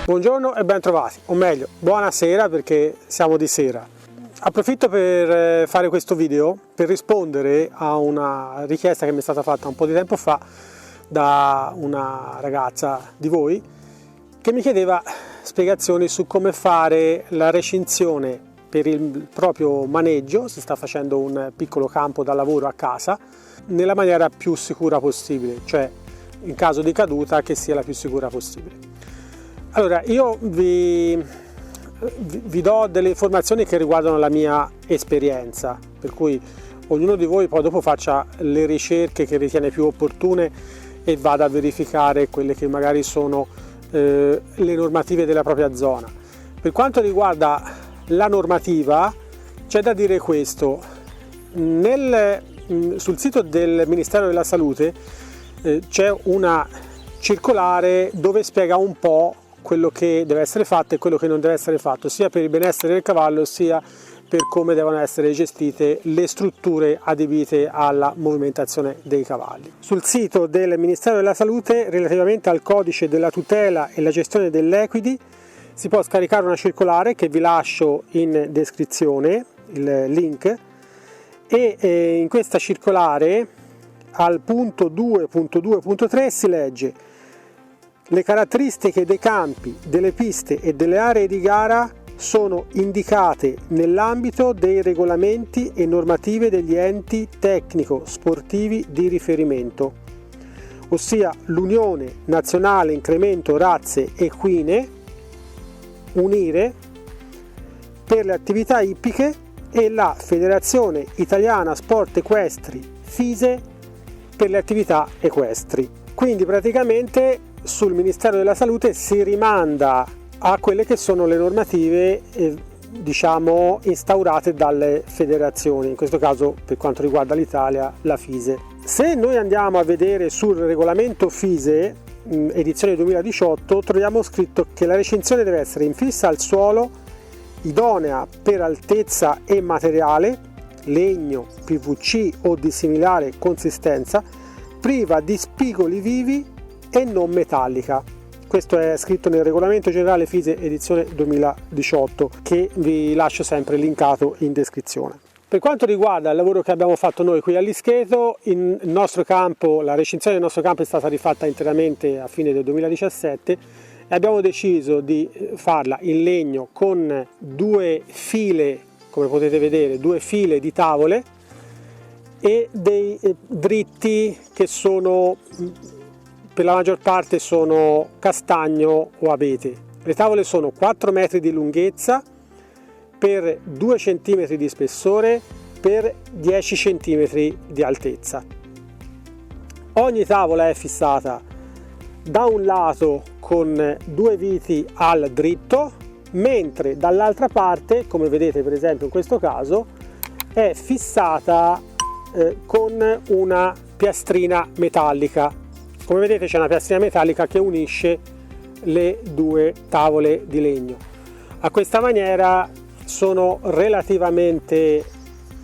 Buongiorno e ben trovati, o meglio, buonasera perché siamo di sera. Approfitto per fare questo video per rispondere a una richiesta che mi è stata fatta un po' di tempo fa da una ragazza di voi che mi chiedeva spiegazioni su come fare la recinzione per il proprio maneggio, si sta facendo un piccolo campo da lavoro a casa, nella maniera più sicura possibile, cioè in caso di caduta che sia la più sicura possibile. Allora, io vi do delle informazioni che riguardano la mia esperienza, per cui ognuno di voi poi dopo faccia le ricerche che ritiene più opportune e vada a verificare quelle che magari sono le normative della propria zona. Per quanto riguarda la normativa, c'è da dire questo: sul sito del Ministero della Salute c'è una circolare dove spiega un po' quello che deve essere fatto e quello che non deve essere fatto, sia per il benessere del cavallo sia per come devono essere gestite le strutture adibite alla movimentazione dei cavalli. Sul sito del Ministero della Salute, relativamente al codice della tutela e la gestione degli equidi, si può scaricare una circolare che vi lascio in descrizione, il link, e in questa circolare al punto 2.2.3 si legge: le caratteristiche dei campi, delle piste e delle aree di gara sono indicate nell'ambito dei regolamenti e normative degli enti tecnico-sportivi di riferimento, ossia l'Unione Nazionale Incremento Razze Equine, UNIRE, per le attività ippiche e la Federazione Italiana Sport Equestri, FISE, per le attività equestri. Quindi praticamente sul Ministero della Salute si rimanda a quelle che sono le normative diciamo instaurate dalle federazioni, in questo caso per quanto riguarda l'Italia la FISE. Se noi andiamo a vedere sul regolamento FISE edizione 2018, troviamo scritto che la recinzione deve essere infissa al suolo, idonea per altezza e materiale, legno, PVC o di similare consistenza, priva di spigoli vivi e non metallica. Questo è scritto nel regolamento generale FISE edizione 2018, che vi lascio sempre linkato in descrizione. Per quanto riguarda il lavoro che abbiamo fatto noi qui all'Ischeto, il nostro campo, la recinzione del nostro campo è stata rifatta interamente a fine del 2017 e abbiamo deciso di farla in legno con due file, come potete vedere, due file di tavole e dei dritti che sono per la maggior parte sono castagno o abete. Le tavole sono 4 metri di lunghezza per 2 cm di spessore per 10 cm di altezza. Ogni tavola è fissata da un lato con 2 viti al dritto, mentre dall'altra parte, come vedete per esempio in questo caso, è fissata con una piastrina metallica. Come vedete c'è una piastrina metallica che unisce le due tavole di legno. A questa maniera sono relativamente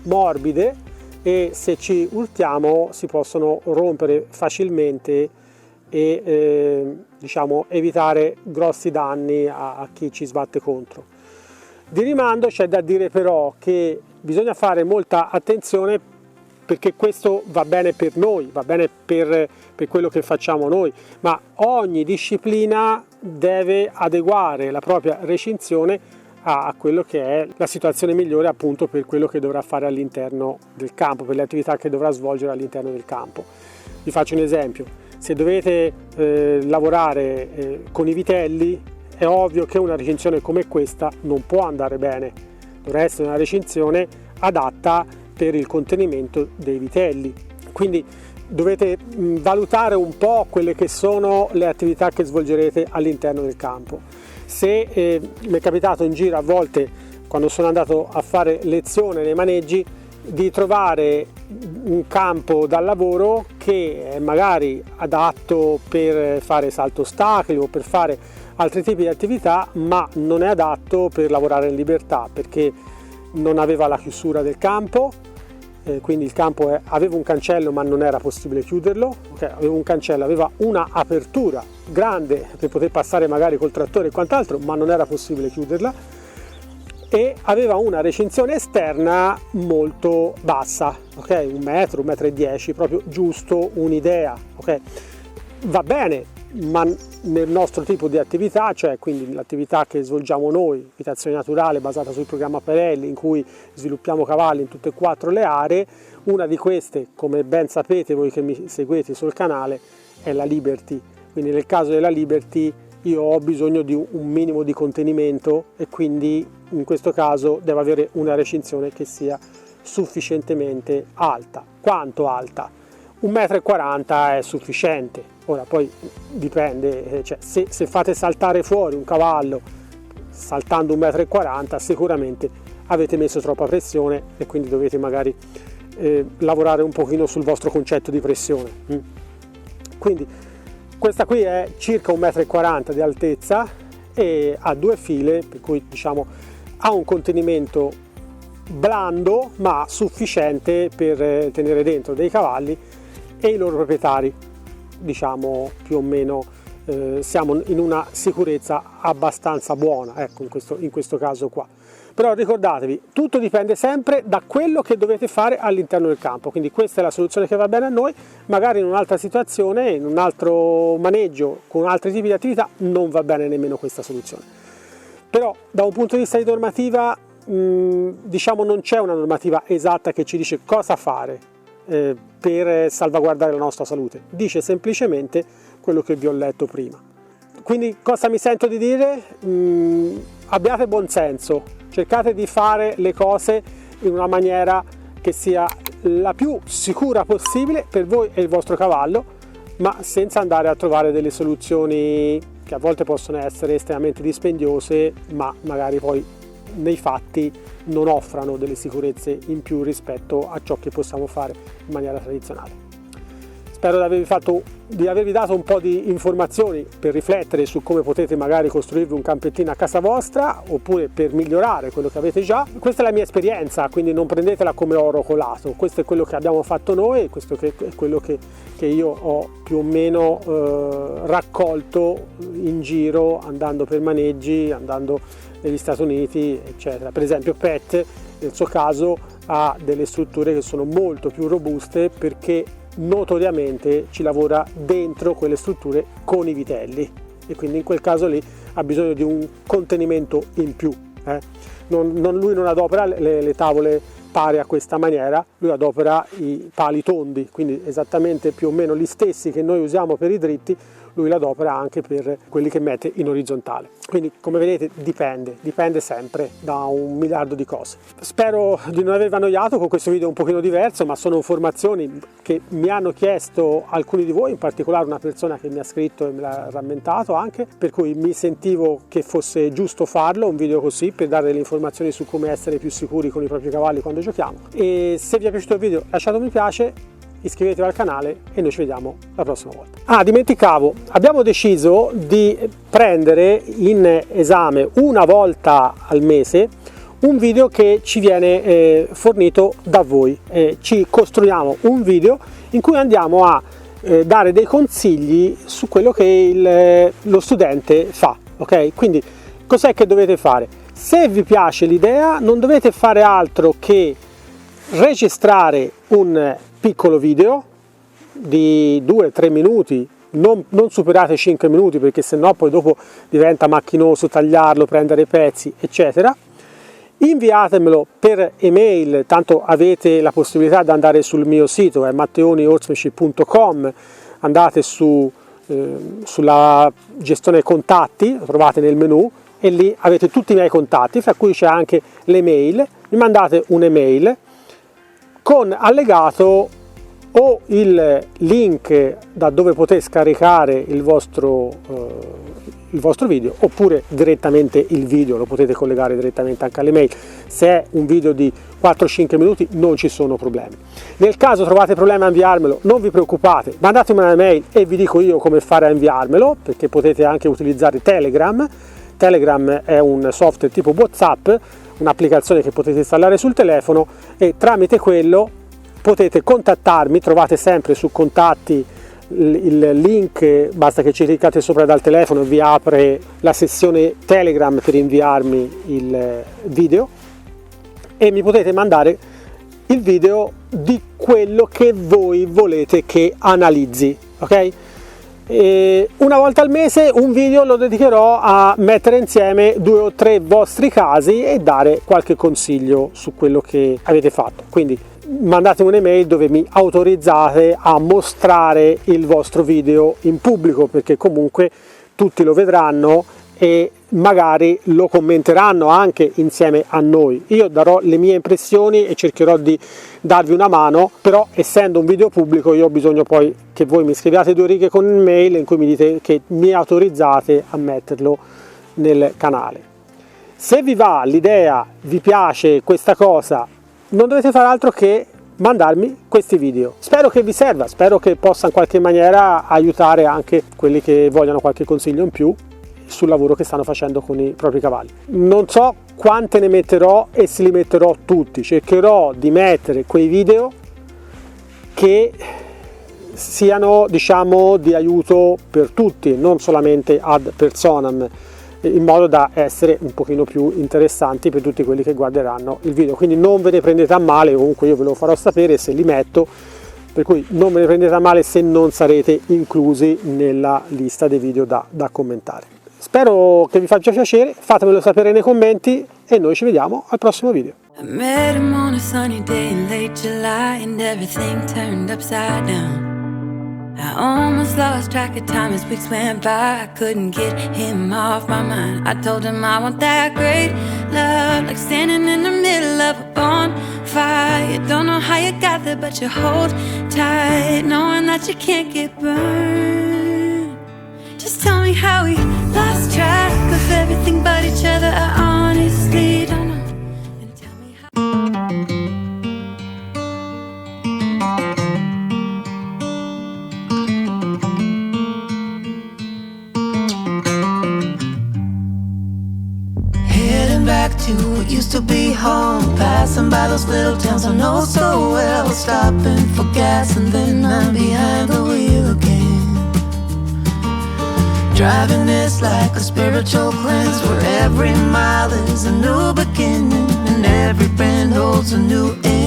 morbide e se ci urtiamo si possono rompere facilmente e diciamo evitare grossi danni a chi ci sbatte contro. Di rimando c'è da dire però che bisogna fare molta attenzione, perché questo va bene per noi, va bene per quello che facciamo noi, ma ogni disciplina deve adeguare la propria recinzione a quello che è la situazione migliore appunto per quello che dovrà fare all'interno del campo, per le attività che dovrà svolgere all'interno del campo. Vi faccio un esempio: se dovete lavorare con i vitelli, è ovvio che una recinzione come questa non può andare bene, dovrà essere una recinzione adatta per il contenimento dei vitelli, quindi dovete valutare un po' quelle che sono le attività che svolgerete all'interno del campo. Se mi è capitato in giro a volte, quando sono andato a fare lezione nei maneggi, di trovare un campo da lavoro che è magari adatto per fare salto ostacoli o per fare altri tipi di attività, ma non è adatto per lavorare in libertà perché non aveva la chiusura del campo, quindi il campo aveva un cancello ma non era possibile chiuderlo, okay, aveva un cancello, aveva una apertura grande per poter passare magari col trattore e quant'altro, ma non era possibile chiuderla, e aveva una recinzione esterna molto bassa, ok, 1 metro, 1,10 m, proprio giusto un'idea, ok, va bene, ma nel nostro tipo di attività, cioè quindi l'attività che svolgiamo noi, equitazione naturale basata sul programma Perelli, in cui sviluppiamo cavalli in tutte e 4 le aree, una di queste, come ben sapete voi che mi seguite sul canale, è la Liberty. Quindi nel caso della Liberty io ho bisogno di un minimo di contenimento e quindi in questo caso devo avere una recinzione che sia sufficientemente alta. Quanto alta? 1,40 m è sufficiente. Ora poi dipende, cioè, se fate saltare fuori un cavallo saltando 1,40 m sicuramente avete messo troppa pressione e quindi dovete magari lavorare un pochino sul vostro concetto di pressione. Quindi questa qui è circa 1,40 m di altezza e ha 2 file, per cui diciamo ha un contenimento blando ma sufficiente per tenere dentro dei cavalli e i loro proprietari, diciamo più o meno siamo in una sicurezza abbastanza buona, ecco, in questo caso qua. Però ricordatevi, tutto dipende sempre da quello che dovete fare all'interno del campo, quindi questa è la soluzione che va bene a noi, magari in un'altra situazione, in un altro maneggio, con altri tipi di attività, non va bene nemmeno questa soluzione. Però da un punto di vista di normativa, diciamo non c'è una normativa esatta che ci dice cosa fare per salvaguardare la nostra salute, dice semplicemente quello che vi ho letto prima. Quindi cosa mi sento di dire? Abbiate buon senso, cercate di fare le cose in una maniera che sia la più sicura possibile per voi e il vostro cavallo, ma senza andare a trovare delle soluzioni che a volte possono essere estremamente dispendiose, ma magari poi nei fatti non offrano delle sicurezze in più rispetto a ciò che possiamo fare in maniera tradizionale. Spero di avervi dato un po' di informazioni per riflettere su come potete magari costruirvi un campettino a casa vostra oppure per migliorare quello che avete già. Questa è la mia esperienza, quindi non prendetela come oro colato, questo è quello che abbiamo fatto noi, questo è quello che io ho più o meno raccolto in giro andando per maneggi, andando negli Stati Uniti, eccetera. Per esempio Pet, nel suo caso, ha delle strutture che sono molto più robuste perché notoriamente ci lavora dentro quelle strutture con i vitelli e quindi in quel caso lì ha bisogno di un contenimento in più. Lui non adopera le tavole pari a questa maniera, lui adopera i pali tondi, quindi esattamente più o meno gli stessi che noi usiamo per i dritti, lui l'adopera anche per quelli che mette in orizzontale. Quindi come vedete dipende sempre da 1 miliardo di cose. Spero di non avervi annoiato con questo video un pochino diverso, ma sono informazioni che mi hanno chiesto alcuni di voi, in particolare una persona che mi ha scritto e me l'ha rammentato anche, per cui mi sentivo che fosse giusto farlo, un video così, per dare delle informazioni su come essere più sicuri con i propri cavalli quando giochiamo. E se vi è piaciuto il video lasciate un mi piace, iscrivetevi al canale e noi ci vediamo la prossima volta. Dimenticavo, abbiamo deciso di prendere in esame una volta al mese un video che ci viene fornito da voi. Ci costruiamo un video in cui andiamo a dare dei consigli su quello che lo studente fa, ok? Quindi cos'è che dovete fare? Se vi piace l'idea non dovete fare altro che registrare un piccolo video di 2-3 minuti, non superate 5 minuti perché sennò poi dopo diventa macchinoso tagliarlo, prendere pezzi eccetera. Inviatemelo per email, tanto avete la possibilità di andare sul mio sito, è matteonihorsemanship.com, andate sulla gestione contatti, lo trovate nel menu e lì avete tutti i miei contatti, fra cui c'è anche l'email. Mi mandate un'email con allegato o il link da dove potete scaricare il vostro video, oppure direttamente il video lo potete collegare direttamente anche all'email. Se è un video di 4-5 minuti non ci sono problemi. Nel caso trovate problemi a inviarmelo non vi preoccupate, mandatemi una mail e vi dico io come fare a inviarmelo, perché potete anche utilizzare Telegram. Telegram è un software tipo WhatsApp, un'applicazione che potete installare sul telefono e tramite quello potete contattarmi, trovate sempre su contatti il link, basta che ci cliccate sopra dal telefono e vi apre la sessione Telegram per inviarmi il video, e mi potete mandare il video di quello che voi volete che analizzi, ok? E una volta al mese un video lo dedicherò a mettere insieme 2 o 3 vostri casi e dare qualche consiglio su quello che avete fatto. Quindi mandatemi un'email dove mi autorizzate a mostrare il vostro video in pubblico, perché comunque tutti lo vedranno e magari lo commenteranno anche insieme a noi. Io darò le mie impressioni e cercherò di darvi una mano, però essendo un video pubblico io ho bisogno poi che voi mi scriviate 2 righe con un'email in cui mi dite che mi autorizzate a metterlo nel canale. Se vi va l'idea, vi piace questa cosa, non dovete fare altro che mandarmi questi video. Spero che vi serva, spero che possa in qualche maniera aiutare anche quelli che vogliono qualche consiglio in più sul lavoro che stanno facendo con i propri cavalli. Non so quante ne metterò e se li metterò tutti, cercherò di mettere quei video che siano, diciamo, di aiuto per tutti, non solamente ad personam, in modo da essere un pochino più interessanti per tutti quelli che guarderanno il video. Quindi non ve ne prendete a male, comunque io ve lo farò sapere se li metto, per cui non ve ne prendete a male se non sarete inclusi nella lista dei video da commentare. Spero che vi faccia piacere, fatemelo sapere nei commenti e noi ci vediamo al prossimo video. I met him on a sunny day in late July and everything turned upside down. I almost lost track of time as weeks went by. I couldn't get him off my mind. I told him I want that great love, like standing in the middle of a bonfire. You don't know how you got there, but you hold tight, knowing that you can't get burned. Just tell me how we lost track of everything but each other. I honestly don't know. And tell me heading back to what used to be home, passing by those little towns I know so well, stopping for gas and then I'm behind the wheel again. Driving this like a spiritual cleanse, where every mile is a new beginning and every bend holds a new end.